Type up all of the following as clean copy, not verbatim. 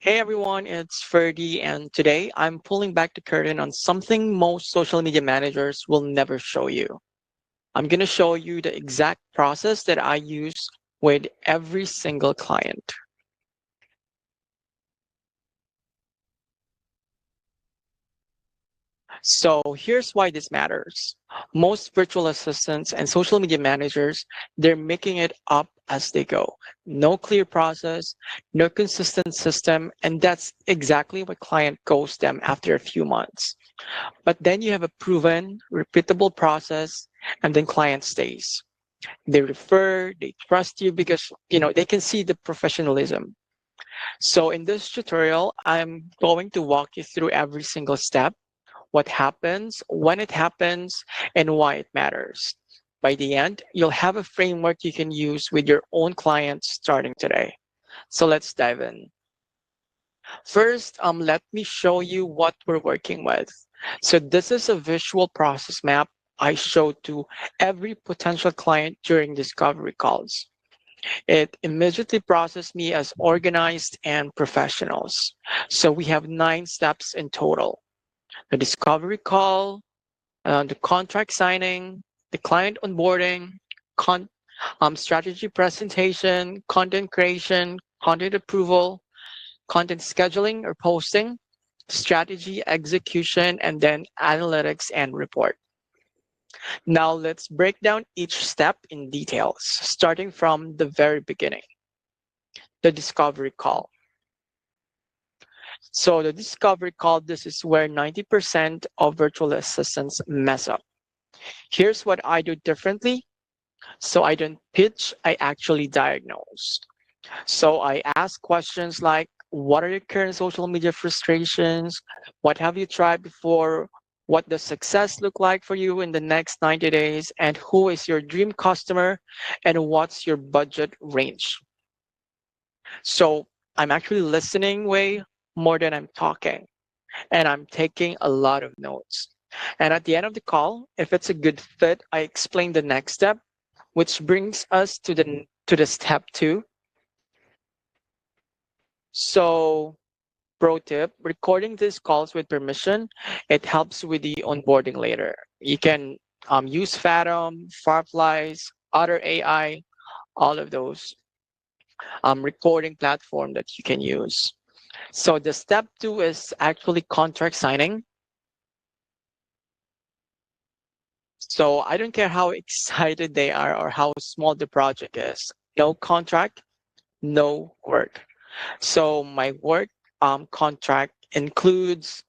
Hey everyone, it's Ferdy, and today I'm pulling back the curtain on something most social media managers will never show you. I'm going to show you the exact process that I use with every single client. So here's why this matters. Most virtual assistants and social media managers, they're making it up as they go. No clear process, no consistent system, and that's exactly what client goes them after a few months. But then you have a proven, repeatable process, and then client stays. They refer, they trust you because they can see the professionalism. So in this tutorial, I'm going to walk you through every single step, what happens, when it happens, and why it matters. By the end, you'll have a framework you can use with your own clients starting today. So let's dive in. First, let me show you what we're working with. So this is a visual process map I show to every potential client during discovery calls. It immediately processes me as organized and professionals. So we have 9 steps in total. The discovery call, the contract signing, the client onboarding, con- strategy presentation, content creation, content approval, content scheduling or posting, strategy execution, and then analytics and report. Now let's break down each step in details, starting from the very beginning, the discovery call. So the discovery call, this is where 90% of virtual assistants mess up. Here's what I do differently. So I don't pitch, I actually diagnose. So I ask questions like, what are your current social media frustrations? What have you tried before? What does success look like for you in the next 90 days? And who is your dream customer? And what's your budget range? So I'm actually listening way more than I'm talking, and I'm taking a lot of notes. And at the end of the call, if it's a good fit, I explain the next step, which brings us to the step 2. So pro tip, recording these calls with permission, it helps with the onboarding later. You can use Fathom, Fireflies, other AI, all of those recording platform that you can use. So the step 2 is actually contract signing. So I don't care how excited they are or how small the project is. No contract, no work. So my work contract includes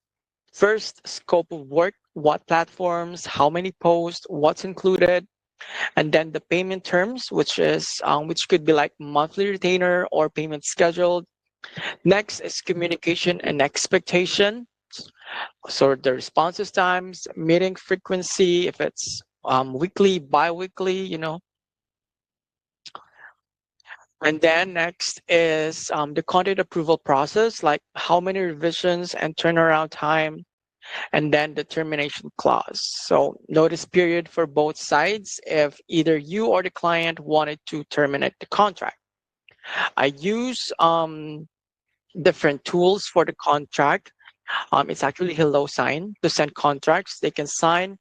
first, scope of work, what platforms, how many posts, what's included, and then the payment terms, which could be like monthly retainer or payment scheduled. Next is communication and expectation. So the responses times, meeting frequency, if it's weekly, bi-weekly. And then next is the content approval process, like how many revisions and turnaround time, and then the termination clause. So notice period for both sides if either you or the client wanted to terminate the contract. I use different tools for the contract. It's actually HelloSign to send contracts. They can sign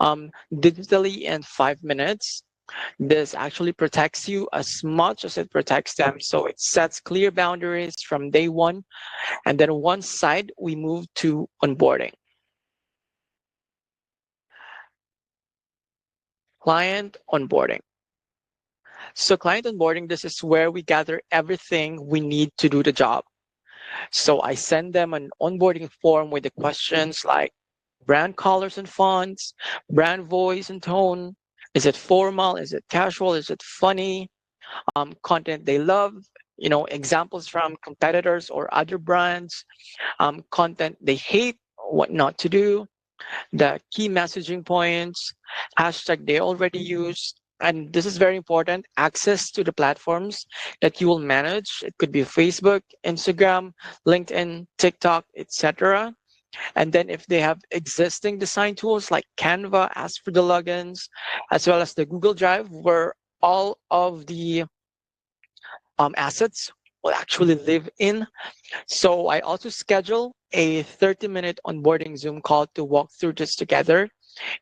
digitally in 5 minutes. This actually protects you as much as it protects them. So it sets clear boundaries from day one. And then one side, we move to onboarding. Client onboarding. So client onboarding, this is where we gather everything we need to do the job. So I send them an onboarding form with the questions like brand colors and fonts, brand voice and tone. Is it formal? Is it casual? Is it funny? Content they love, examples from competitors or other brands, content they hate, what not to do, the key messaging points, hashtag they already use. And this is very important, access to the platforms that you will manage. It could be Facebook, Instagram, LinkedIn, TikTok, etc. And then if they have existing design tools like Canva, ask for the logins, as well as the Google Drive, where all of the assets will actually live in. So I also schedule a 30-minute onboarding Zoom call to walk through this together.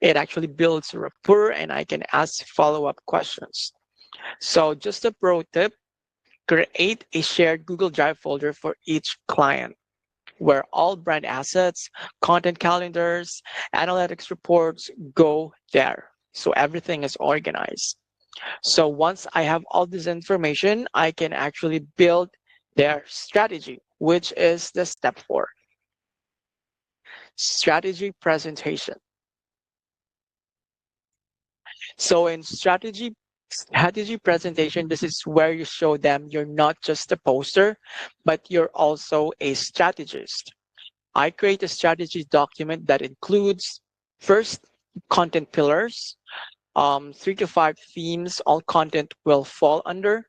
It actually builds rapport and I can ask follow-up questions. So just a pro tip, create a shared Google Drive folder for each client where all brand assets, content calendars, analytics reports go there. So everything is organized. So once I have all this information, I can actually build their strategy, which is the step 4, strategy presentation. So in strategy presentation, this is where you show them you're not just a poster, but you're also a strategist. I create a strategy document that includes first content pillars, 3 to 5 themes all content will fall under,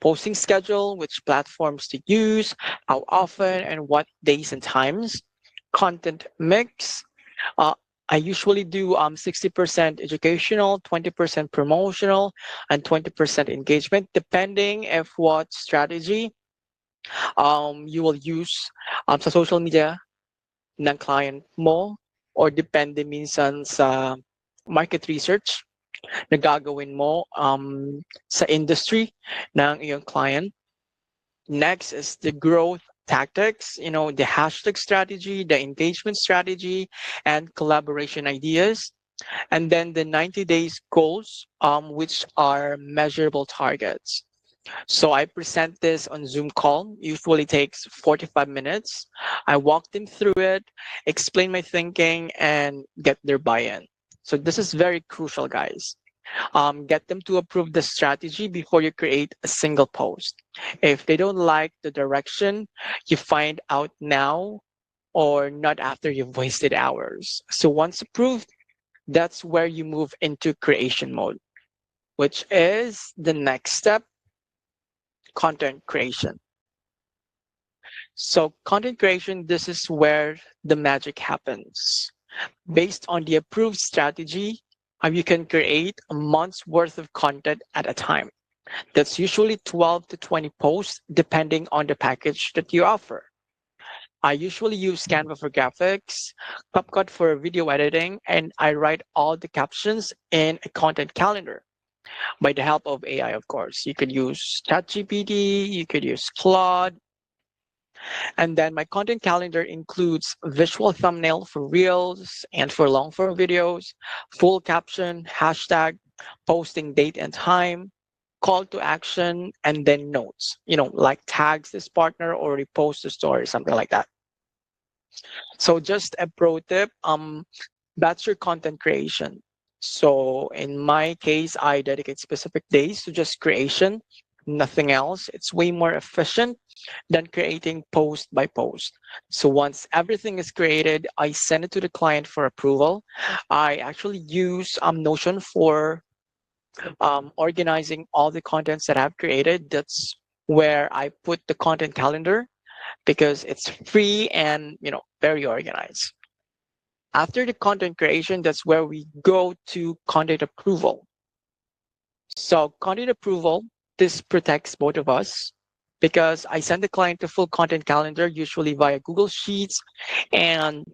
posting schedule, which platforms to use, how often and what days and times, content mix. Uh, I usually do 60% educational, 20% promotional, and 20% engagement, depending if what strategy you will use sa social media ng client mo or depende minsan sa market research na gagawin mo sa industry ng iyong client. Next is the growth tactics, the hashtag strategy, the engagement strategy, and collaboration ideas. And then the 90 days goals, which are measurable targets. So I present this on Zoom call, usually takes 45 minutes. I walk them through it, explain my thinking, and get their buy-in. So this is very crucial, guys. Get them to approve the strategy before you create a single post. If they don't like the direction, you find out now or not after you've wasted hours. So once approved, that's where you move into creation mode, which is the next step, content creation. So content creation, this is where the magic happens. Based on the approved strategy, you can create a month's worth of content at a time. That's usually 12 to 20 posts, depending on the package that you offer. I usually use Canva for graphics, CapCut for video editing, and I write all the captions in a content calendar by the help of AI, of course. You could use ChatGPT, you could use Claude, and then my content calendar includes visual thumbnail for reels and for long form videos, full caption, hashtag, posting date and time, call to action, and then notes, like tags this partner or repost the story, something like that. So just a pro tip, that's your content creation. So in my case, I dedicate specific days to just creation, nothing else. It's way more efficient than creating post by post. So once everything is created, I send it to the client for approval. I actually use Notion for organizing all the contents that I've created. That's where I put the content calendar because it's free and very organized. After the content creation, that's where we go to content approval. So content approval, this protects both of us because I send the client the full content calendar, usually via Google Sheets and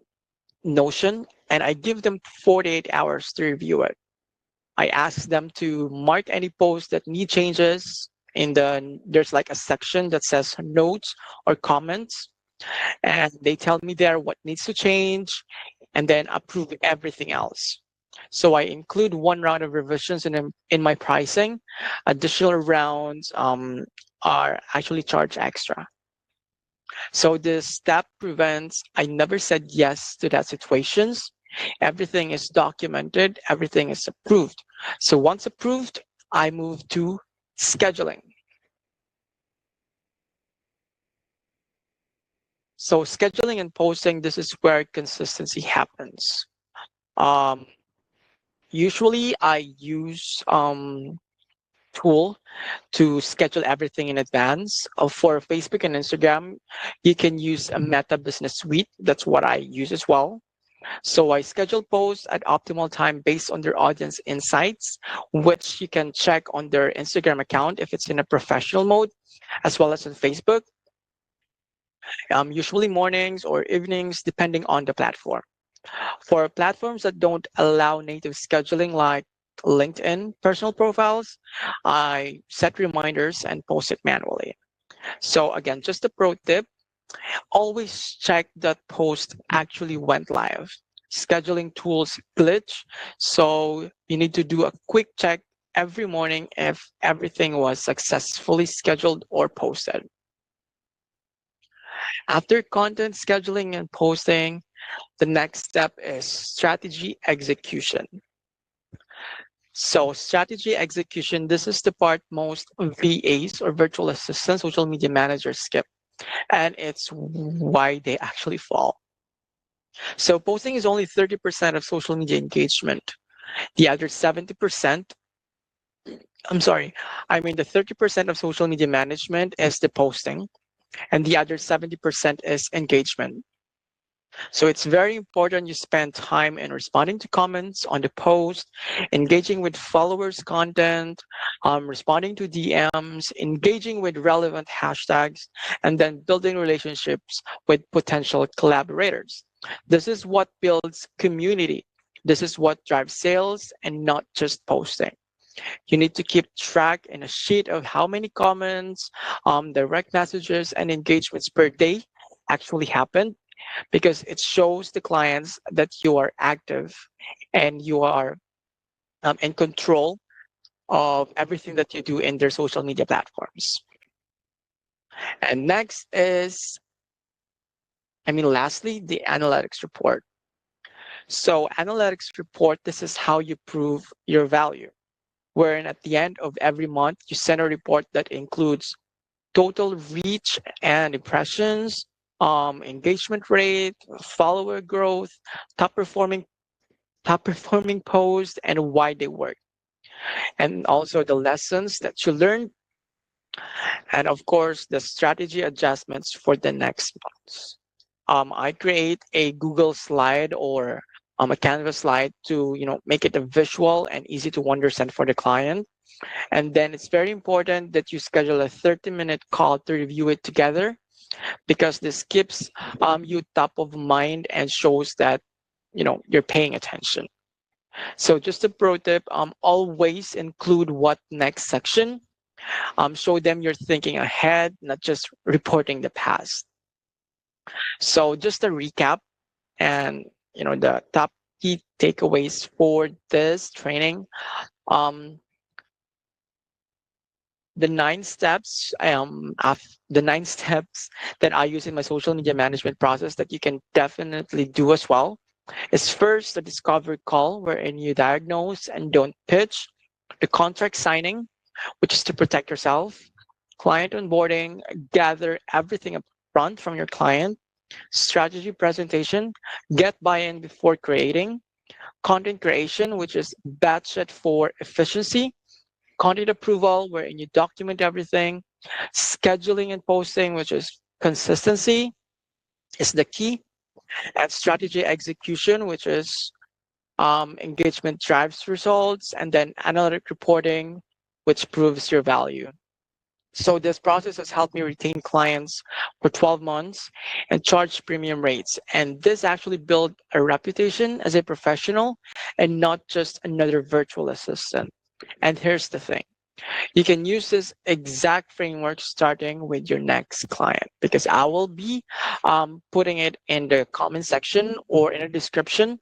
Notion, and I give them 48 hours to review it. I ask them to mark any posts that need changes. There's like a section that says notes or comments, and they tell me there what needs to change, and then approve everything else. So I include one round of revisions in my pricing. Additional rounds are actually charged extra. So this step prevents I never said yes to that situations. Everything is documented, everything is approved. So once approved, I move to scheduling. So scheduling and posting, this is where consistency happens. Um, Usually I use tool to schedule everything in advance. For Facebook and Instagram, you can use a Meta Business Suite. That's what I use as well. So I schedule posts at optimal time based on their audience insights, which you can check on their Instagram account if it's in a professional mode. as well as on Facebook, usually mornings or evenings, depending on the platform. For platforms that don't allow native scheduling like LinkedIn personal profiles, I set reminders and post it manually. So again, just a pro tip, always check that post actually went live. Scheduling tools glitch, so you need to do a quick check every morning if everything was successfully scheduled or posted. After content scheduling and posting, the next step is strategy execution. So strategy execution, this is the part most VAs or virtual assistants, social media managers skip, and it's why they actually fall. So posting is only 30% of social media engagement. The other 70%, I'm sorry, I mean the 30% of social media management is the posting, and the other 70% is engagement. So it's very important you spend time in responding to comments on the post, engaging with followers' content, responding to DMs, engaging with relevant hashtags, and then building relationships with potential collaborators. This is what builds community. This is what drives sales and not just posting. You need to keep track in a sheet of how many comments, direct messages, and engagements per day actually happened because it shows the clients that you are active and you are in control of everything that you do in their social media platforms. And next is, lastly, the analytics report. So analytics report, this is how you prove your value, wherein at the end of every month, you send a report that includes total reach and impressions, engagement rate, follower growth, top performing posts, and why they work, and also the lessons that you learned, and of course the strategy adjustments for the next months. I create a Google slide or a Canvas slide to make it a visual and easy to understand for the client. And then it's very important that you schedule a 30-minute call to review it together because this keeps you top of mind and shows that you're paying attention. So just a pro tip, always include what next section. Show them you're thinking ahead, not just reporting the past. So just a recap and the top key takeaways for this training. Um, the 9 steps, the 9 steps that I use in my social media management process that you can definitely do as well is first the discovery call wherein you diagnose and don't pitch, the contract signing, which is to protect yourself, client onboarding, gather everything up front from your client, strategy presentation, get buy-in before creating, content creation, which is batch it for efficiency, content approval, wherein you document everything, scheduling and posting, which is consistency is the key, and strategy execution, which is engagement drives results, and then analytic reporting, which proves your value. So this process has helped me retain clients for 12 months and charge premium rates. And this actually built a reputation as a professional and not just another virtual assistant. And here's the thing. You can use this exact framework starting with your next client because I will be putting it in the comment section or in the description,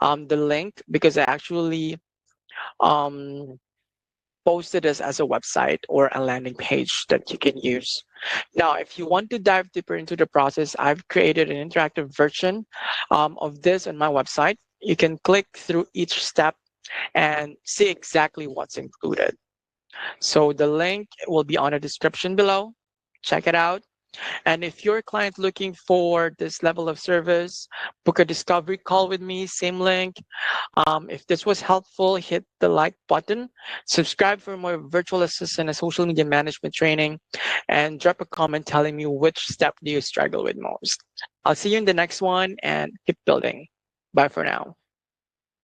the link, because I actually um, posted this as a website or a landing page that you can use. Now, if you want to dive deeper into the process, I've created an interactive version of this on my website. You can click through each step and see exactly what's included. So the link will be on the description below. Check it out. And if you're a client looking for this level of service, book a discovery call with me, same link. If this was helpful, hit the like button, subscribe for more virtual assistant and social media management training, and drop a comment telling me which step do you struggle with most. I'll see you in the next one and keep building. Bye for now.